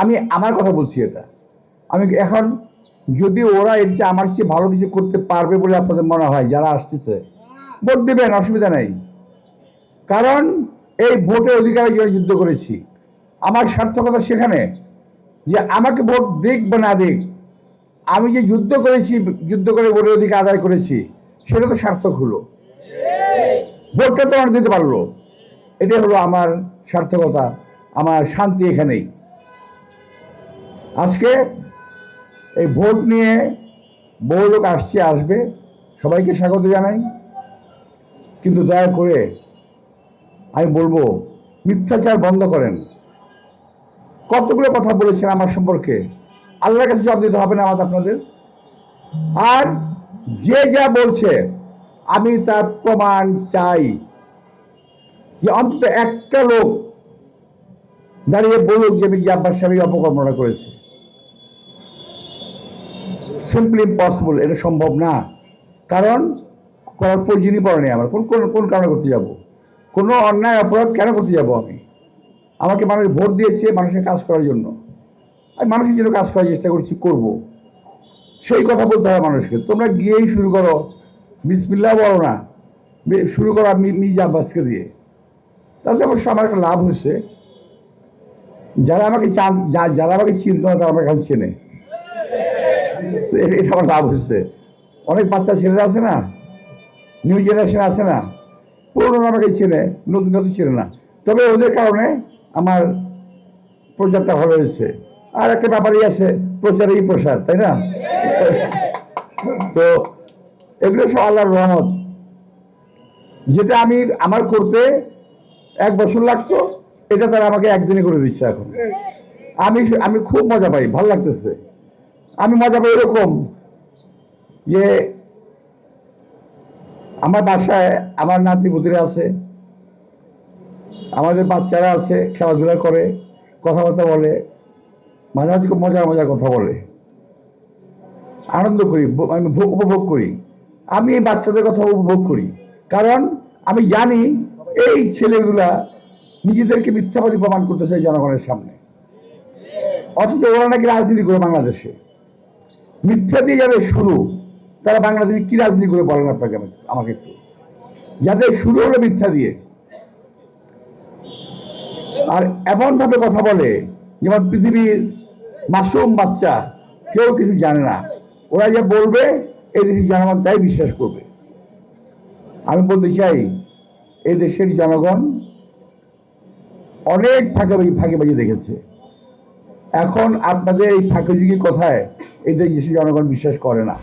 আমি আমার কথা বলছি এটা। আমি এখন যদি ওরা এর চেয়ে আমার চেয়ে ভালো কিছু করতে পারবে বলে আপনাদের মনে হয়, যারা আসতেছে ভোট দেবেন, অসুবিধা নেই। কারণ এই ভোটের অধিকারের জন্য যুদ্ধ করেছি। আমার সার্থকতা সেখানে যে আমাকে ভোট দিক বা না দিক, আমি যে যুদ্ধ করেছি, যুদ্ধ করে ভোটের অধিকার আদায় করেছি, সেটা তো সার্থক হলো। ভোটটা তো আমার দিতে পারলো, এটাই হলো আমার সার্থকতা, আমার শান্তি এখানেই। আজকে এই ভোট নিয়ে বহু লোক আসছে, আসবে, সবাইকে স্বাগত জানাই। কিন্তু দয়া করে আমি বলবো, মিথ্যাচার বন্ধ করেন। কতগুলো কথা বলেছেন আমার সম্পর্কে, আল্লাহর কাছে জবাব দিতে হবে না আমাদের আপনাদের? আর যে যা বলছে আমি তার প্রমাণ চাই, যে অন্তত একটা লোক দাঁড়িয়ে বলুক যে মির্জা আব্বাস সাহেব অপকর্মটা করেছে। সিম্পলি ইম্পসিবল, এটা সম্ভব না। কারণ করার প্রয়োজনই পড়ে নেই আমার। কোন কোন কোন কারণে করতে যাব? কোনো অন্যায় অপরাধ কেন করতে যাব আমি? আমাকে মানুষ ভোট দিয়েছে মানুষের কাজ করার জন্য। আমি মানুষের জন্য কাজ করার চেষ্টা করছি, করব। সেই কথা বলতে হয় মানুষকে। তোমরা গিয়েই শুরু করো, বিসমিল্লাহ বলো না, শুরু করো মির্জা আব্বাসকে দিয়ে। তাতে অবশ্য আমার একটা লাভ হয়েছে। যারা আমাকে চান, যারা আমাকে চিনত না তারা আমাকে এখন চেনে, এটা আমার লাভ হচ্ছে। অনেক বাচ্চা ছেলেরা আছে না, নিউ জেনারেশন আছে না, পুরোনো আমাকে চেনে, নতুন নতুন চেনে না। তবে ওদের কারণে আমার প্রচারটা ভালো হয়েছে। আর একটা ব্যাপারই আছে, প্রচারেই প্রসার, তাই না? তো এগুলো সব আল্লাহর রহমত। যেটা আমি আমার করতে 1 বছর লাগতো, এটা তারা আমাকে একদিনে করে দিচ্ছে এখন। আমি আমি খুব মজা পাই, ভালো লাগতেছে। আমি মজা পাই এরকম যে আমার বাসায় আমার নাতি পুতিরা আছে, আমাদের বাচ্চারা আছে, খেলাধুলা করে, কথাবার্তা বলে, মাঝে মাঝে খুব মজার মজার কথা বলে, আনন্দ করি, আমি উপভোগ করি। আমি এই বাচ্চাদের কথা উপভোগ করি, কারণ আমি জানি এই ছেলেগুলা নিজেদেরকে মিথ্যাবাদী প্রমাণ করতে চাই জনগণের সামনে। অথচ ওরা নাকি রাজনীতি করে বাংলাদেশে। মিথ্যা দিয়ে যাদের শুরু, তারা বাংলাদেশে কি রাজনীতি করে বলেন আপনাকে, আমাকে একটু। যাদের শুরু হলো মিথ্যা দিয়ে, আর এমনভাবে কথা বলে যেমন পৃথিবীর মাসুম বাচ্চা, কেউ কিছু জানে না। ওরা যা বলবে এই দেশের জনগণ তাই বিশ্বাস করবে। আমি বলতে চাই, এই দেশের জনগণ অনেক ফাঁকিবাজি দেখেছে। এখন আপনাদের এই ফাঁকিবাজি কথায় এই দেশের জনগণ বিশ্বাস করে না।